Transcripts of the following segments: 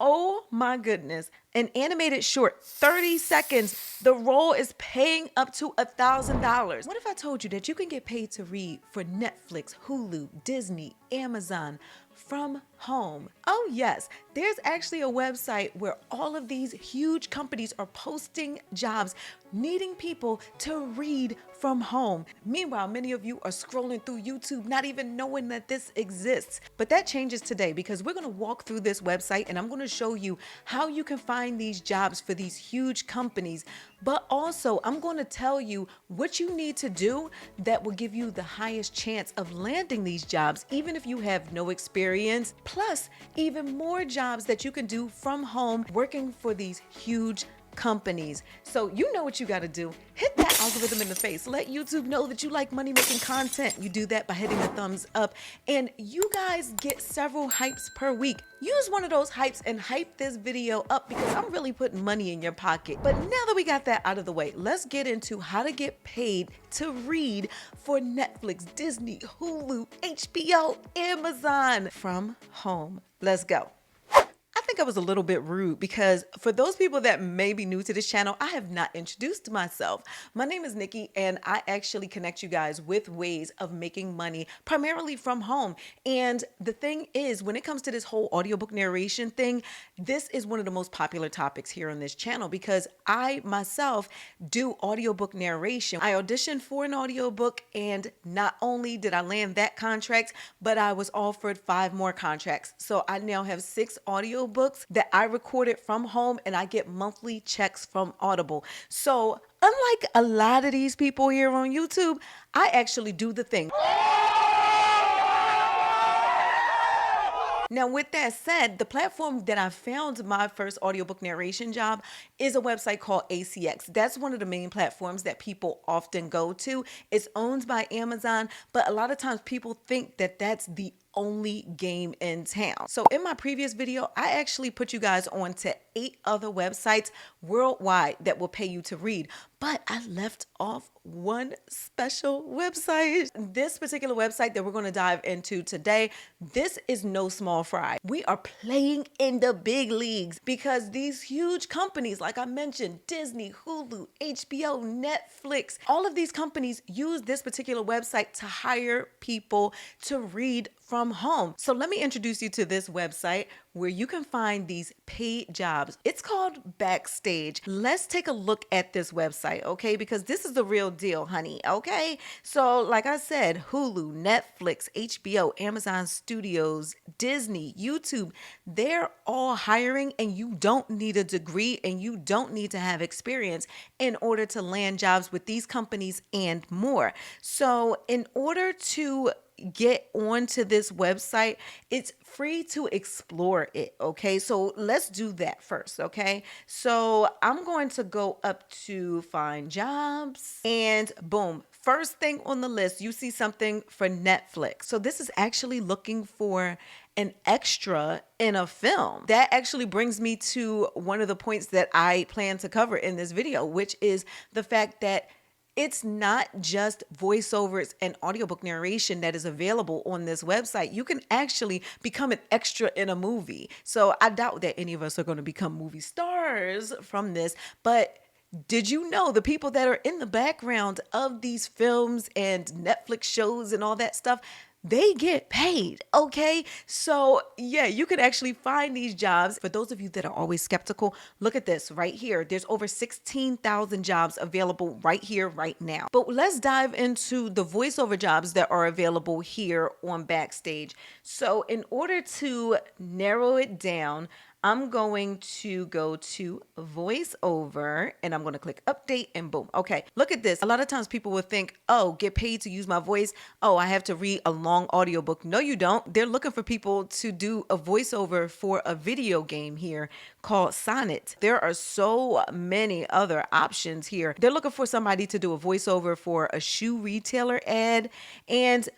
Oh my goodness. An animated short, 30 seconds. The role is paying up to $1,000. What if I told you that you can get paid to read for Netflix, Hulu, Disney, Amazon from home? Oh yes, there's actually a website where all of these huge companies are posting jobs needing people to read from home. Meanwhile, many of you are scrolling through YouTube not even knowing that this exists. But that changes today because we're going to walk through this website and I'm going to show you how you can find these jobs for these huge companies. But also, I'm going to tell you what you need to do that will give you the highest chance of landing these jobs, even if you have no experience, plus even more jobs that you can do from home working for these huge companies. So you know what you got to do. Hit that algorithm in the face. Let YouTube know that you like money making content. You do that by hitting the thumbs up, and you guys get several hypes per week. Use one of those hypes and hype this video up because I'm really putting money in your pocket. But now that we got that out of the way, let's get into how to get paid to read for Netflix, Disney, Hulu, HBO, Amazon from home. Let's go. I think I was a little bit rude because for those people that may be new to this channel, I have not introduced myself. My name is Nikki and I actually connect you guys with ways of making money primarily from home. And the thing is, when it comes to this whole audiobook narration thing, this is one of the most popular topics here on this channel because I myself do audiobook narration. I auditioned for an audiobook and not only did I land that contract, but I was offered 5 more contracts. So I now have 6 audiobooks that I recorded from home and I get monthly checks from Audible. So unlike a lot of these people here on YouTube, I actually do the thing. Now, with that said, the platform that I found my first audiobook narration job is a website called ACX. That's one of the main platforms that people often go to. It's owned by Amazon, but a lot of times people think that that's the only game in town. So in my previous video, I actually put you guys on to 8 other websites worldwide that will pay you to read. But I left off one special website. This particular website that we're going to dive into today, this is no small fry. We are playing in the big leagues because these huge companies, like I mentioned, Disney, Hulu, HBO, Netflix, all of these companies use this particular website to hire people to read from home. So let me introduce you to this website where you can find these paid jobs. It's called Backstage. Let's take a look at this website, okay? Because this is the real deal, honey, okay? So like I said, Hulu, Netflix, HBO, Amazon Studios, Disney, YouTube, they're all hiring and you don't need a degree and you don't need to have experience in order to land jobs with these companies and more. So in order to get onto this website, it's free to explore it, okay? So let's do that first, okay? So I'm going to go up to find jobs and boom, first thing on the list, you see something for Netflix. So this is actually looking for an extra in a film. That actually brings me to one of the points that I plan to cover in this video, which is the fact that it's not just voiceovers and audiobook narration that is available on this website. You can actually become an extra in a movie. So I doubt that any of us are going to become movie stars from this, but did you know the people that are in the background of these films and Netflix shows and all that stuff, they get paid, okay? So yeah, you can actually find these jobs. For those of you that are always skeptical, look at this right here. There's over 16,000 jobs available right here, right now. But let's dive into the voiceover jobs that are available here on Backstage. So in order to narrow it down, I'm going to go to voiceover and I'm going to click update and boom. Okay, look at this. A lot of times people will think, oh, get paid to use my voice. Oh, I have to read a long audiobook. No, you don't. They're looking for people to do a voiceover for a video game here called Sonnet. There are so many other options here. They're looking for somebody to do a voiceover for a shoe retailer ad, and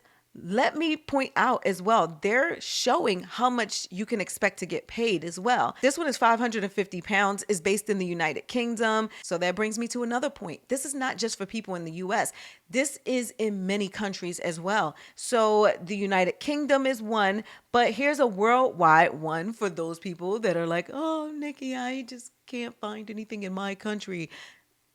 let me point out as well, they're showing how much you can expect to get paid as well. This one is £550, is based in the United Kingdom. So that brings me to another point. This is not just for people in the US. This is in many countries as well. So the United Kingdom is one, but here's a worldwide one for those people that are like, oh, Nikki, I just can't find anything in my country.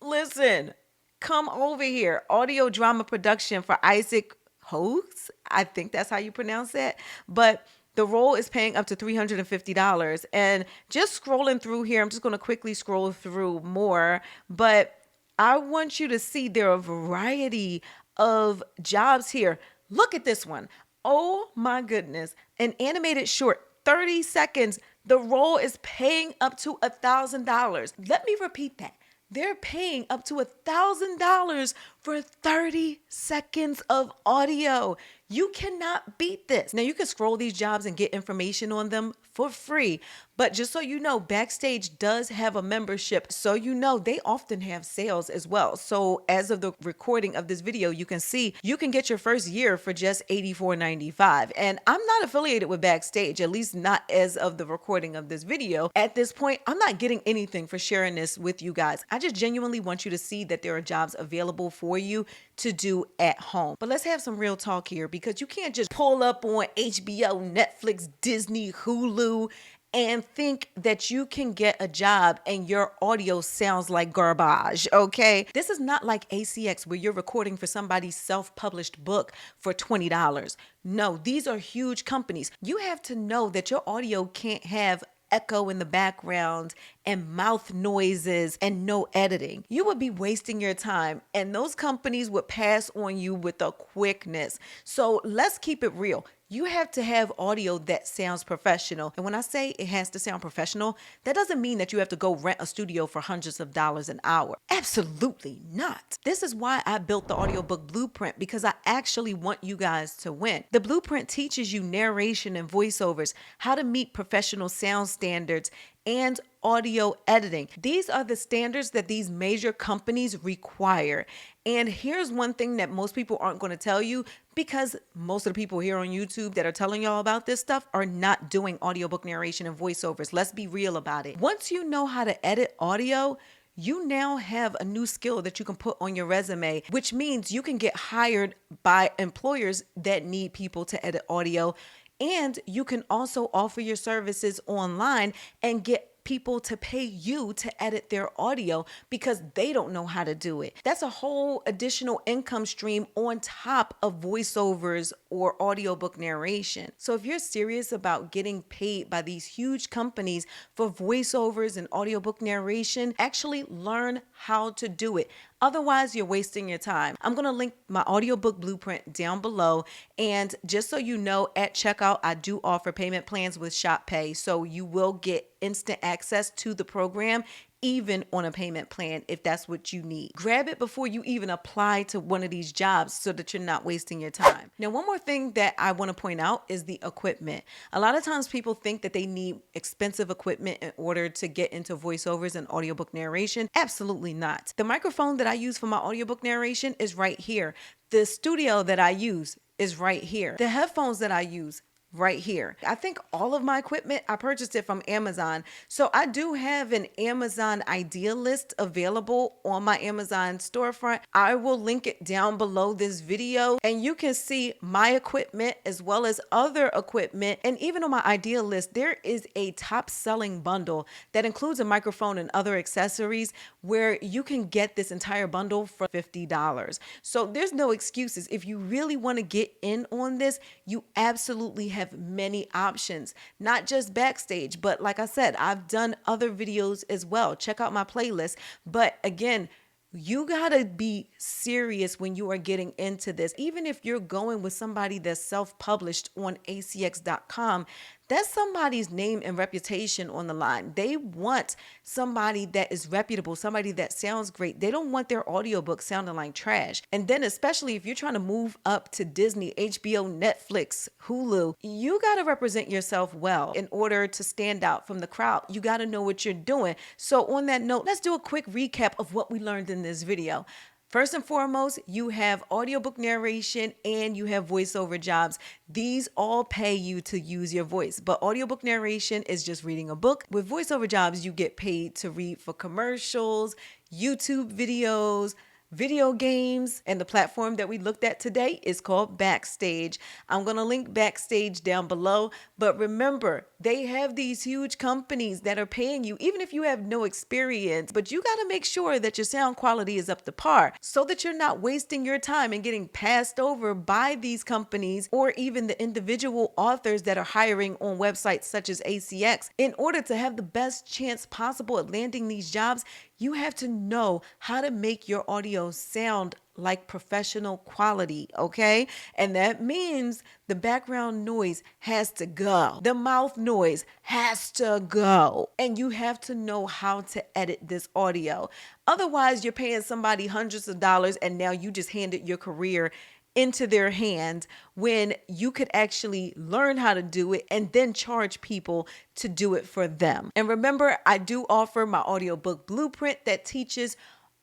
Listen, come over here. Audio drama production for Isaac Hoes. I think that's how you pronounce that. But the role is paying up to $350. And just scrolling through here, I'm just going to quickly scroll through more. But I want you to see there are a variety of jobs here. Look at this one. Oh my goodness. An animated short, 30 seconds. The role is paying up to $1,000. Let me repeat that. They're paying up to $1,000 for 30 seconds of audio. You cannot beat this. Now, you can scroll these jobs and get information on them for free. But just so you know, Backstage does have a membership. So you know, they often have sales as well. So as of the recording of this video, you can see you can get your first year for just $84.95. And I'm not affiliated with Backstage, at least not as of the recording of this video. At this point, I'm not getting anything for sharing this with you guys. I just genuinely want you to see that there are jobs available for you to do at home. But let's have some real talk here, because you can't just pull up on HBO, Netflix, Disney, Hulu, and think that you can get a job and your audio sounds like garbage, okay? This is not like ACX where you're recording for somebody's self-published book for $20. No, these are huge companies. You have to know that your audio can't have echo in the background and mouth noises and no editing. You would be wasting your time, and those companies would pass on you with a quickness. So let's keep it real. You have to have audio that sounds professional. And when I say it has to sound professional, that doesn't mean that you have to go rent a studio for hundreds of dollars an hour. Absolutely not. This is why I built the Audiobook Blueprint, because I actually want you guys to win. The Blueprint teaches you narration and voiceovers, how to meet professional sound standards, and audio editing. These are the standards that these major companies require. And here's one thing that most people aren't going to tell you, because most of the people here on YouTube that are telling y'all about this stuff are not doing audiobook narration and voiceovers. Let's be real about it. Once you know how to edit audio, you now have a new skill that you can put on your resume, which means you can get hired by employers that need people to edit audio. And you can also offer your services online and get people to pay you to edit their audio because they don't know how to do it. That's a whole additional income stream on top of voiceovers or audiobook narration. So if you're serious about getting paid by these huge companies for voiceovers and audiobook narration, actually learn how to do it. Otherwise, you're wasting your time. I'm going to link my audiobook blueprint down below. And just so you know, at checkout, I do offer payment plans with Shop Pay. So you will get instant access to the program, even on a payment plan, if that's what you need. Grab it before you even apply to one of these jobs so that you're not wasting your time. Now, one more thing that I want to point out is the equipment. A lot of times people think that they need expensive equipment in order to get into voiceovers and audiobook narration. Absolutely not. The microphone that I use for my audiobook narration is right here. The studio that I use is right here. The headphones that I use right here. I think all of my equipment, I purchased it from Amazon. So I do have an Amazon idea list available on my Amazon storefront. I will link it down below this video, and you can see my equipment as well as other equipment. And even on my idea list, there is a top selling bundle that includes a microphone and other accessories where you can get this entire bundle for $50. So there's no excuses. If you really want to get in on this, you absolutely have many options, not just Backstage, but like I said, I've done other videos as well. Check out my playlist. But again, you gotta be serious when you are getting into this. Even if you're going with somebody that's self-published on acx.com, that's somebody's name and reputation on the line. They want somebody that is reputable, somebody that sounds great. They don't want their audiobook sounding like trash. And then especially if you're trying to move up to Disney, HBO, Netflix, Hulu, you got to represent yourself well in order to stand out from the crowd. You got to know what you're doing. So on that note, let's do a quick recap of what we learned in this video. First and foremost, you have audiobook narration and you have voiceover jobs. These all pay you to use your voice, but audiobook narration is just reading a book. With voiceover jobs, you get paid to read for commercials, YouTube videos, video games, and the platform that we looked at today is called Backstage. I'm going to link Backstage down below, but remember, they have these huge companies that are paying you even if you have no experience, but you got to make sure that your sound quality is up to par so that you're not wasting your time and getting passed over by these companies or even the individual authors that are hiring on websites such as ACX. In order to have the best chance possible at landing these jobs, you have to know how to make your audio sound like professional quality, okay? And that means the background noise has to go. The mouth noise has to go. And you have to know how to edit this audio. Otherwise, you're paying somebody hundreds of dollars and now you just handed your career into their hands when you could actually learn how to do it and then charge people to do it for them. And remember, I do offer my audiobook blueprint that teaches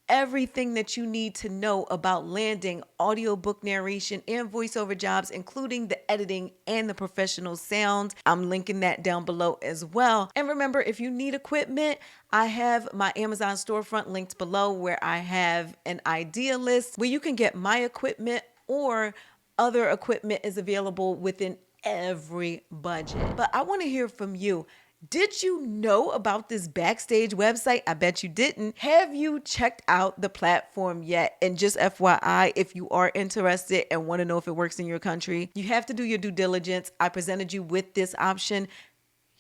everything that you need to know about landing audiobook narration and voiceover jobs, including the editing and the professional sound. I'm linking that down below as well. And remember, if you need equipment, I have my Amazon storefront linked below where I have an idea list where you can get my equipment or other equipment is available within every budget. But I want to hear from you. Did you know about this Backstage website? I bet you didn't. Have you checked out the platform yet? And just FYI, if you are interested and want to know if it works in your country, you have to do your due diligence. I presented you with this option.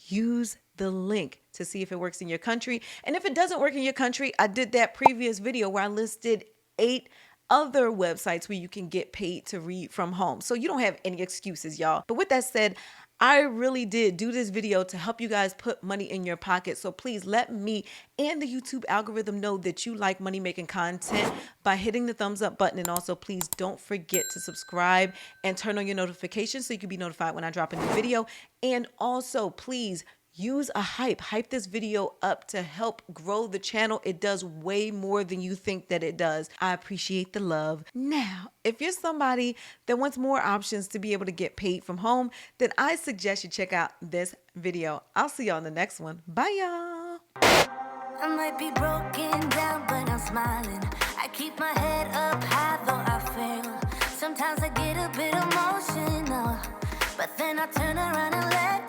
Use the link to see if it works in your country. And if it doesn't work in your country, I did that previous video where I listed 8 other websites where you can get paid to read from home. So you don't have any excuses, y'all. But with that said, I really did do this video to help you guys put money in your pocket. So please let me and the YouTube algorithm know that you like money-making content by hitting the thumbs up button. And also, please don't forget to subscribe and turn on your notifications so you can be notified when I drop a new video. And also, please use a hype this video up to help grow the channel. It does way more than you think that it does. I appreciate the love. Now, if you're somebody that wants more options to be able to get paid from home, then I suggest you check out this video. I'll see y'all in the next one. Bye, y'all. I might be broken down, but I'm smiling. I keep my head up high, though I fail. Sometimes I get a bit emotional, but then I turn around and let